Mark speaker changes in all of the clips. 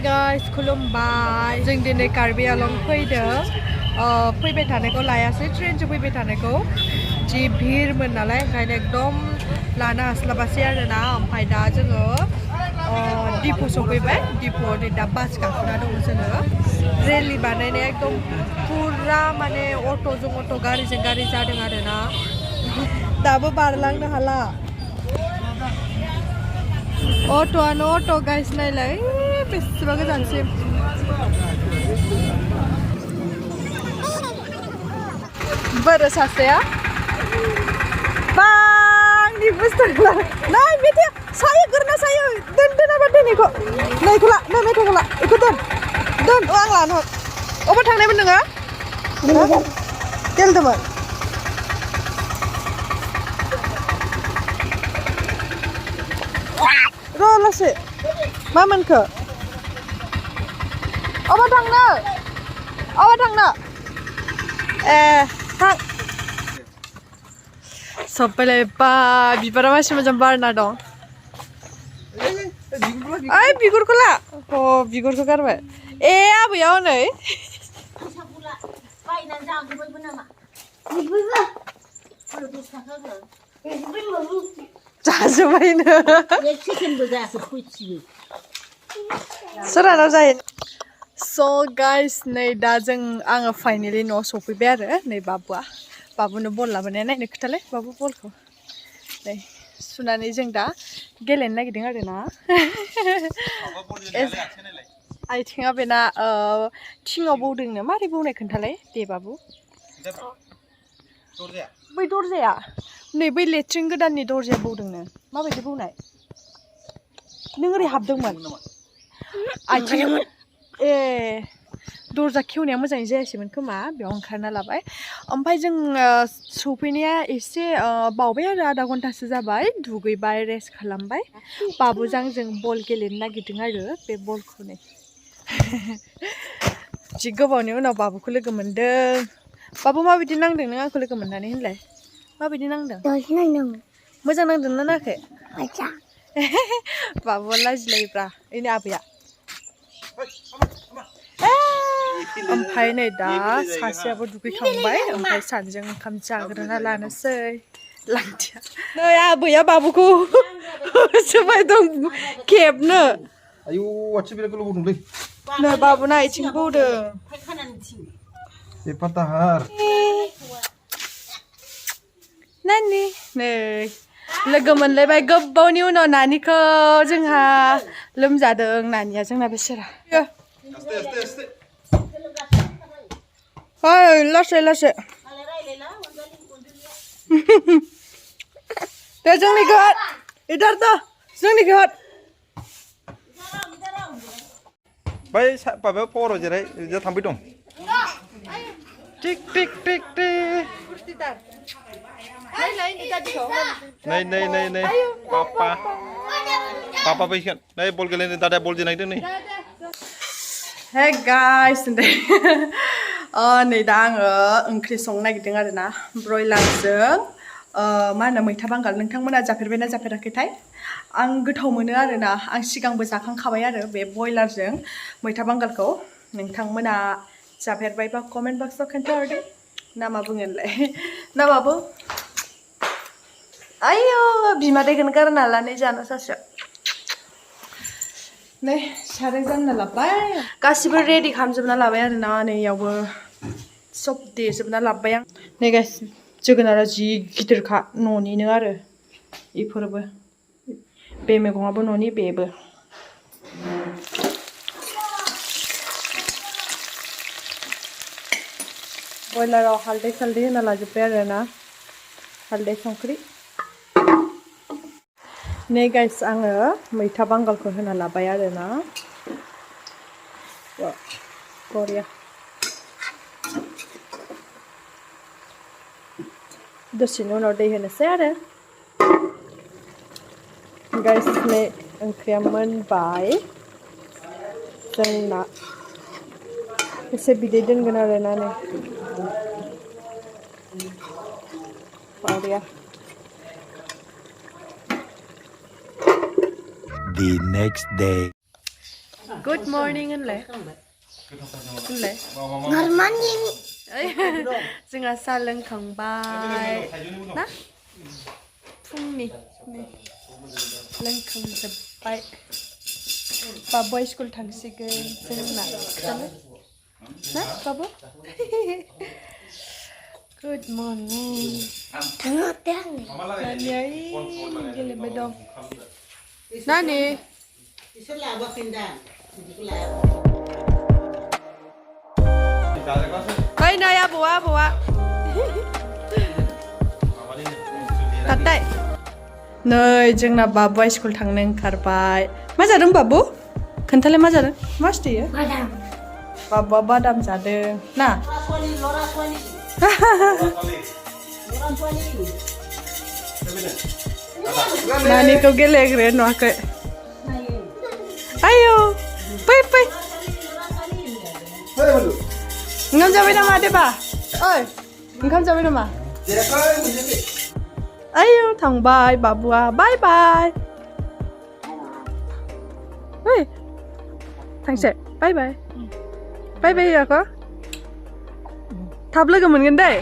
Speaker 1: guys, खुलुमबाय जों दिनै कार्बि आलं फैदों फैबाय थानायखौ लायासै ट्रेनजों फैबाय थानायखौ जि भिरमोन नालाय ओंखायनो एकदम लानो हास्लाबासै आरोना ओमफ्राय दा जोङो डिपु सफैबाय डिपुआव नै दा बास गाखोना दङ जोङो रेलि बानायनाया एकदम पुरा माने अट'जों अट' गारिजों गारि जादों आरोना दाबो बारलांनो हाला अट'आनो अट' गाइस नायलाय बेसेबा गोजानसिम बोरो सासेया बांनि बुस्थु नाय मेथे सायो गोरना सायो दोनाबा दोनैखौ नैखौ ला नै मेथाइखौ ला बेखौ दोन आं लानो अबाव थांनायमोन नोङो गेलदोंमोन र' लासै मा मोनखो अबाव थांनो ए थां सबैलाय बा बिबारा मासि मोजां बारना दं ओइ बिगुरखौ ला अ बिगुरखौ गारबाय ए आबैया हनै जाजोब्बायनो सोरहानाव जायो स' गाइस नै दा आङो फाइनेलि न'आव सफैबाय आरो नै बाबुनो बल लाबोनाया नायनो खोथालाय बाबु बलखौ नै सुनानै जों दा गेलेनो नागिरदों आरो ना आथिङा बेना थिङाव बौदोंनो मारै बौनाय खोन्थालाय दे बाबु बै दरजाया नै बै लेट्रिन गोदाननि दरजाया बौदोंनो माबायदि बौनाय नों ओरै हाबदोंमोन आथिं ए दरजा खेवनाया मोजाङै जायासैमोन खोमा बेयाव ओंखारना लाबाय ओमफ्राय जों सफैनाया एसे बावबाय आरो आधा घन्टासो जाबाय दुगैबाय रेस्ट खालामबाय बाबुजों जों बल गेलेनो नागिरदों आरो बे बलखौ नै जि गोबावनि उनाव बाबुखौ लोगो मोनदों बाबु माबायदि नांदों नों आंखौ लोगो मोननानै होनलाय माबायदि नांदों मोजां नांदों ना नाङाखै बाबुआ लाजिलायोब्रा ओइनै आबैया ओमफ्राय नै दा सासेयाबो दुगैखांबाय ओमफ्राय सानैजों ओंखाम जाग्रोना लानोसै लांथिया नै आबैया बाबुखौ होसोबाय दं खेबनो
Speaker 2: आयौ आथिं बिराद गोलाव दंलै
Speaker 1: नै बाबुना आथिं बौदों
Speaker 2: बेफारदाहार
Speaker 1: नानि नै लोगो मोनलायबाय गोबावनि उनाव नानिखौ जोंहा लोमजादों नानिया जोंना बेसेरा ओइ लासै लासै दे जोंनिखौ हट इधर दा जोंनिखौ हट
Speaker 2: बै माबायाव पावाराव जिराय जा थांबाय दं
Speaker 1: टिक टिक टिक टिक
Speaker 2: नै पापा फैगोन नै बल गेलेनो दादाया बल जोनायदों नै
Speaker 1: हे गाइस नै दा आङो ओंख्रि संनो नागिरदों आरो ना ब्रयलारजों मा होनो मैथा बांगाल नोंथांमोना जाफेरबायना जाफेराखैथाय आं गोथाव मोनो आरो ना आं सिगांबो जाखांखाबाय आरो बे ब्रयलारजों मैथा बांगालखौ नोंथांमोना जाफेरबायबा कमेन्ट बक्सआव खोन्थाहरदो ना मा बुङोनलाय ना बाबु आयौ बिमा दैखौनो गारना लानानै जानो सासे नै साराय जानना लाबाय गासिबो रेडि खालामजोबना लाबाय आरो ना नै इयावबो सब देजोबना लाबाय आं नै गासिबो जोगोनारा जि गिदिरखा न'निनो आरो इफोरबो बे मैगङाबो न'नि बेबो ब्रयलाराव हालदै सालदै होना लाजोब्बाय आरो ना हालदै संख्रि नै गाइस आङो मैथा बांगालखौ होना लाबाय आरो ना बरिया दसेनि उनाव दै होनोसै आरो गाइस नै ओंख्रिया मोनबाय जोंना एसे बिदै दोनगोन आरो ना नै बरिया
Speaker 3: The next day.
Speaker 1: Good morning होनलाय होनलाय
Speaker 3: Good morning.
Speaker 1: जोंहा साहा लोंखांबाय ना फुंनि लोंखांजोब्बाय बाबुआ स्कुल थांसिगोन जोंना खोथानो ना बाबु Good morning Nani गेलेबाय दं Nani Oi नै आबौआ Tatai नै जोंना बाबुआ स्कुल थांनो ओंखारबाय मा जादों बाबु खोन्थालाय मा जादों मा स्टेयो
Speaker 3: Badam.
Speaker 1: बाबुआ बादाम जादों ना नानिखौ गेलेग्रो नुवाखै आयौ फै ओंखाम जाबाय नामा देबा ओइ ओंखाम जाबाय नामा आयौ थांबाय बाबुआ बाय बाय ओइ थांसै बाय बाय जाखो थाब लोगो मोनगोन दै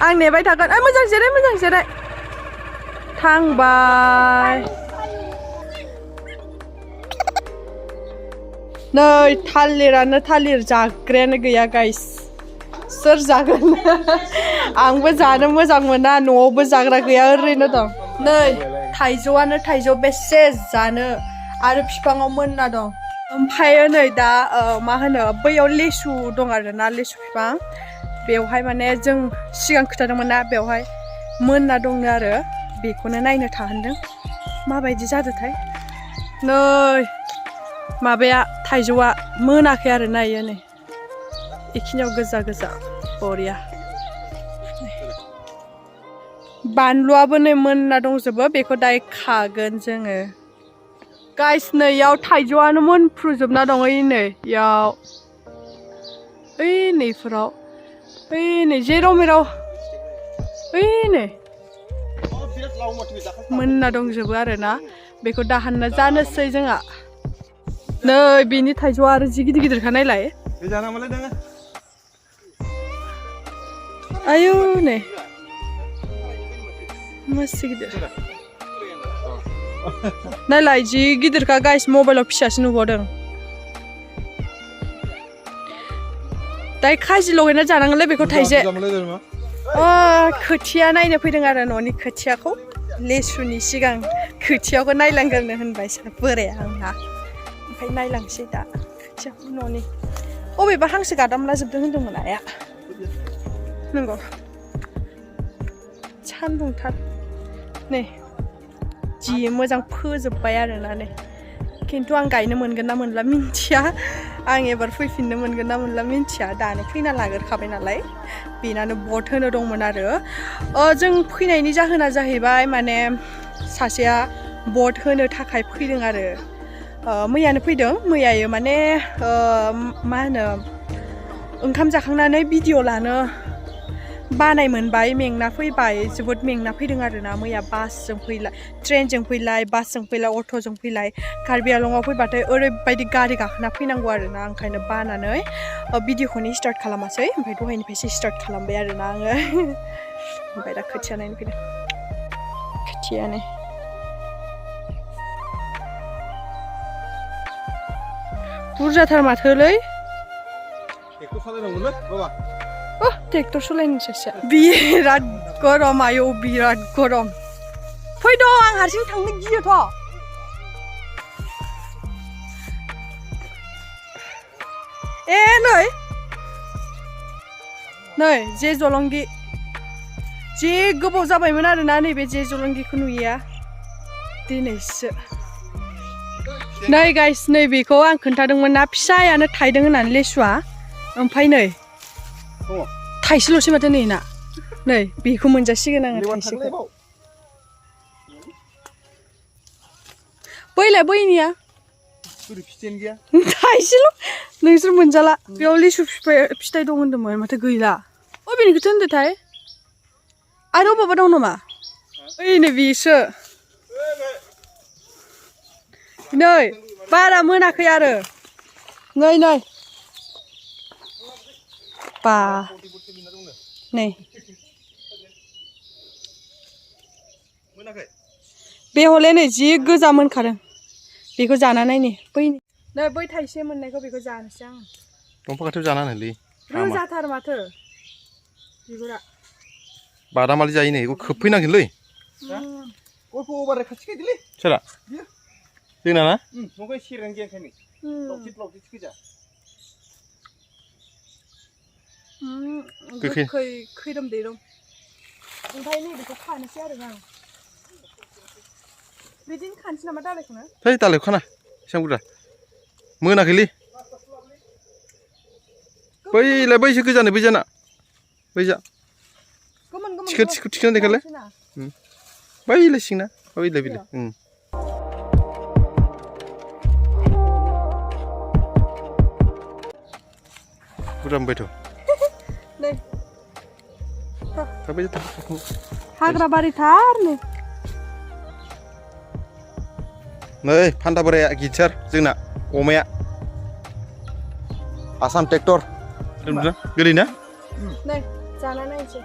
Speaker 1: आं नेबाय थागोन ओइ मोजां जिराय थांबाय नै थालिर जाग्रायानो गैया गाइस सोर जागोन आंबो जानो मोजां मोना न'आवबो जाग्रा गैया ओरैनो दं नै थाइजौ बेसे जानो आरो बिफाङाव मोनना दं ओमफ्राय नै दा मा होनो बैयाव लेसु दं आरोना लेसु बिफां बेवहाय माने जों सिगां खोथादोंमोन ना बेवहाय मोनना दंनो आरो बेखौनो नायनो थाहानदों माबायदि जादोंथाय नै माबाया थाइजौआ मोनाखै आरो नायो नै बेखिनियाव गोजा बरिया बानलुआबो नै मोनना दंजोबो बेखौ दायो खागोन जोङो गाइस नैयाव थाइजौआनो मोनफ्रुजोबना दं ओइ नैयाव ओइ नैफोराव ओइ नै जेराव मेराव ओइ नै मोनना दंजोबो आरोना बेखौ दाहानना जानोसै जोंहा नै बेनि थाइजौआ आरो जि गिदिरखा नायलाय आयौ नै मस्त गिदिर नायलाय जि गिदिरखा गाइस मबाइलाव फिसासो नुबावदों दायो खाजि लगायना जानांगोनलै बेखौ थाइसे खोथिया नायनो फैदों आरो न'नि खोथियाखौ लेसुनि सिगां खोथियाखौ नायलांग्रोनो होनबाय बोराया आंहा ओमफ्राय नायलांसै दा खोथियाखौ न'नि अबेबा हांसो गादामला जोबदों होनदोंमोन आइया नंगौ सान्दुंथार नै जि मोजां फोजोब्बाय आरोना नै खिन्थु आं गायनो मोनगोन ना मोनला मिन्थिया आं एबार फैफिननो मोनगोन ना मोनला मिन्थिया दानो फैना लाग्रोखाबाय नालाय बेनानो भट होनो दंमोन आरो जों फैनायनि जाहोना जाहैबाय माने सासेया भट होनो थाखाय फैदों आरो मैयानो फैदों मैयायो माने मा होनो ओंखाम जाखांनानै भिडिअ लानो बानाय मोनबाय मेंना फैबाय जोबोद मेंना फैदों आरोना मैया बासजों फैलाय ट्रेनजों फैलाय बासजों फैलाय अट'जों फैलाय कार्बि आलंआव फैबाथाय ओरैबायदि गारि गाखोना फैनांगौ आरोना ओंखायनो बानानै भिडिअखौनो स्टार्ट खालामासै ओमफ्राय दहायनिफ्रायसो स्टार्ट खालामबाय आरोना आङो ओमफ्राय दा खोथिया नायनो फैदों खोथियानो बुरजाथार माथोलै ट्रेक्टर सालायनोसैसो बिराद गरम आयौ बिराद गरम फै दं आं हारसिं थांनो गियोथ' ए नै जे जलंगि जे गोबाव जाबायमोन आरोना नैबे जे जलंगिखौ नुयैया दिनैसो नै गाइस नै बेखौ आं खोन्थादोंमोन ना फिसायानो थाइदों होननानै लेसुआ ओमफ्राय नै थाइसेल'सै माथो नै ना नै बेखौ मोनजासिगोन आङो थाइसेखौ बैलाय बैनिया थाइसेल' नोंसोर मोनजाला बेयाव लिसु फिथाइ दं होनदोंमोन माथो गैला अबेनिखौथो होनदोंथाय आरो अबावबा दं नामा ओइ नै बेसो नै बारा मोनाखै आरो नै नै बा नै बे हले नै जि गोजा मोनखादों बेखौ जाना नायनि बै नै बै थाइसे मोननायखौ बेखौ जानोसै आं
Speaker 2: दंफां खाथियाव जाना होनोलै
Speaker 1: रोजाथार माथो बिगुरा
Speaker 2: बादामालि जायो नै बेखौ खोबफैनांगोनलै गयखौ अबारे खाथि गायदोलै सोरा जोंना ना न'खौ सेरनानै गैयाखायनो लावथि गोजा
Speaker 1: गोखै खैरोम दैरोम ओमफ्राय नै बेखौ खानोसै आरो आं बिदिनो खानोसै नामा दालायखौनो
Speaker 2: थै दालायखौ खाना एसेबां बुरजा मोनाखैलै बैलाय बैसो गोजानो बैजाना बैजा थिखोना देखायलाय बैलाय सिंना बैलाय बिलाय बुरजा मोनबायथ'
Speaker 1: हाग्रा बारिथार
Speaker 2: नै फान्दा बोराया गिदिर जोंना अमाया आसाम ट्रेक्टर गोदै ना
Speaker 1: नै जाना नायनोसै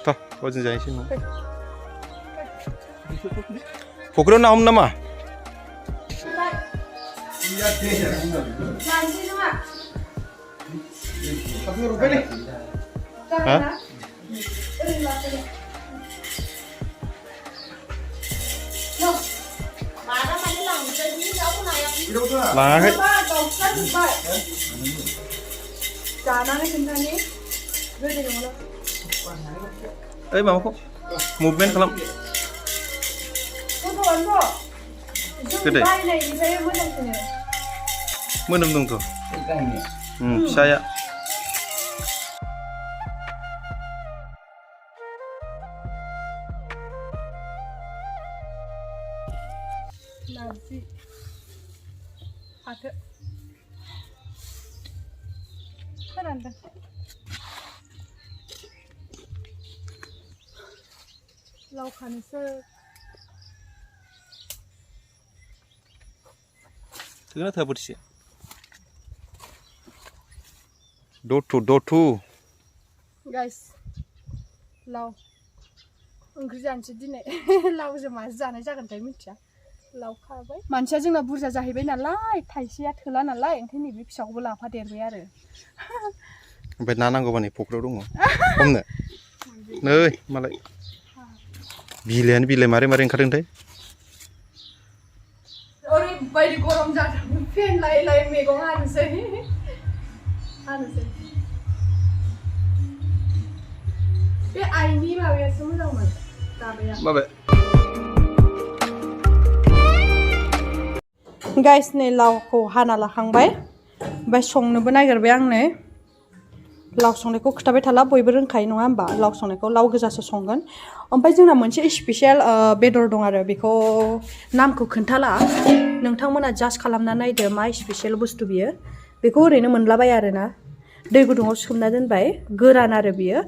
Speaker 2: थ' हजों जाहैसै न' फुख्रियाव ना हमनो नामा लाङाखै
Speaker 1: जानानै खोन्थानि
Speaker 2: ओइ माबाखौ मुभमेन्ट खालाम गोदै मोदोमदोंथ' फिसाया
Speaker 1: नारजि फाथो फोरानदों लाव खानोसै
Speaker 2: थोगोना थोआ बोथिसे दथु
Speaker 1: गाइस लाव ओंख्रि जानोसै दिनै लावजों माजों जानाय जागोनथाय मिथिया लाव खाबाय मानसिया जोंना बुरजा जाहैबाय नालाय थाइसेया थोला नालाय ओंखायनो नैबे फिसाखौबो लाफादेरबाय आरो
Speaker 2: ओमफ्राय ना नांगौबा नै फुख्रियाव दङ हमनो नै मालाय बिलायानो बिलाइ मारै ओंखारदोंथाय
Speaker 1: ओरैबायदि गरम जादों फेन लायै लायै मैगं हानोसै बे आइनि माबायासो मोजांमोन दाबाया
Speaker 2: माबे
Speaker 1: गाइस नै लावखौ हाना लाखांबाय ओमफ्राय संनोबो नागिरबाय आं नै लाव संनायखौ खोथाबाय थाला बयबो रोंखायो नङा होमबा लाव संनायखौ लाव गोजासो संगोन ओमफ्राय जोंना मोनसे स्पेसियेल बेदर दं आरो बेखौ नामखौ खोन्थाला नोंथांमोना जाज खालामना नायदो मा स्पेसियेल बुस्थु बियो बेखौ ओरैनो मोनलाबाया आरोना दै गुदुङाव सोमना दोनबाय गोरान आरो बियो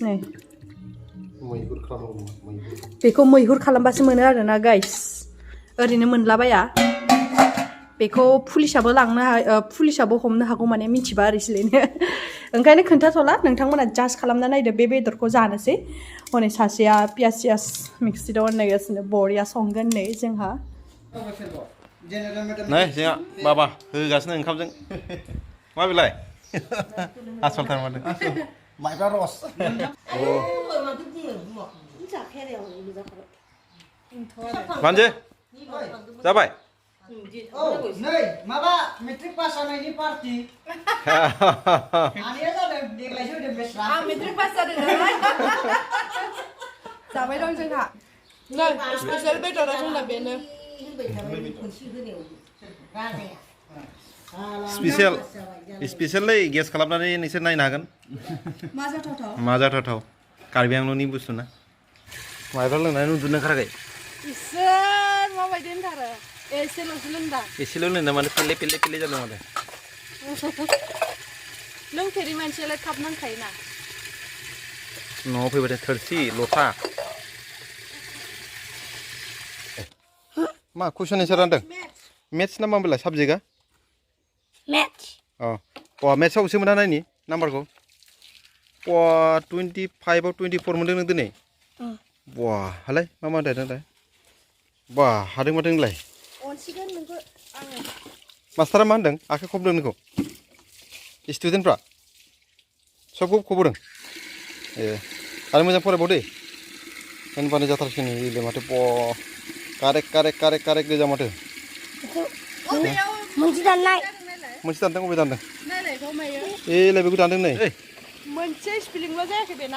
Speaker 1: नै बेखौ मैहुर खालामबासो मोनो आरोना गाइस ओरैनो मोनलाबाया बेखौ पुलिसाबो हमनो हागौ माने मिथिबा आरो इसलिनो ओंखायनो खोन्थाथ'ला नोंथांमोना जाज खालामना नायदो बे बेदरखौ जानोसै हनै सासेया पियास मिक्सिडाव होननायगासिनो बरिया संगोन नै जोंहा
Speaker 2: नै जोंहा बाबा होगासिनो ओंखामजों मा बेलाय आसलथार माथो माइब्रा रस मानजे जाबाय
Speaker 3: नै माबा मेट्रिक पास जानायनि पार्टी आनिया जादों देग्लायसो होदों बेस्रा
Speaker 1: आं मेट्रिक पास जादों नालाय जाबाय दं जोंहा नै स्पेसियेल बेदरा जोंना बेनो
Speaker 2: स्पेसियेलै गेस खालामनानै नोंसोर नायनो हागोन मा जाथावथाव कार्बि आंलंनि बुस्थु ना माइब्रा लोंनानै उन्दुनो ओंखाराखै
Speaker 1: इसोर माबायदि होनथारो एसेल'सो लोंदां
Speaker 2: एसेल' लोंना माने पेले जादों माथो
Speaker 1: लोंफेरि मानसियालाय थाब नांखायोना
Speaker 2: न'आव फैबाथाय थोरसि लथा मा कुइसन एन्सार रानदों मेथ्स ना मा बेलाय साबजेक्टआ
Speaker 4: Match.
Speaker 2: अ मेथ्सआव बेसे मोना नायनि नाम्बारखौ 25 आव 24 मोनदों नों दिनै बा हालाय मा मा होनदों नोंलाय बा हादों माथो नोंलाय
Speaker 4: अनसिगोन नोंखौ आङो
Speaker 2: मास्टारा मा होनदों आखाइ खबदों नोंखौ स्टुडेन्टफ्रा सबखौ खबदों ए आरो मोजां फरायबाव दे होनबानो जाथारसिगोन इले माथो कारेक्ट गोजा माथो
Speaker 4: मोनसे दाननाय
Speaker 2: मोनसे दानदों अबे दानदों
Speaker 1: नायलाय गाव मायो
Speaker 2: ए लाय बेखौ दानदों नै
Speaker 1: मोनसे स्पेलिंल' जायाखै बेना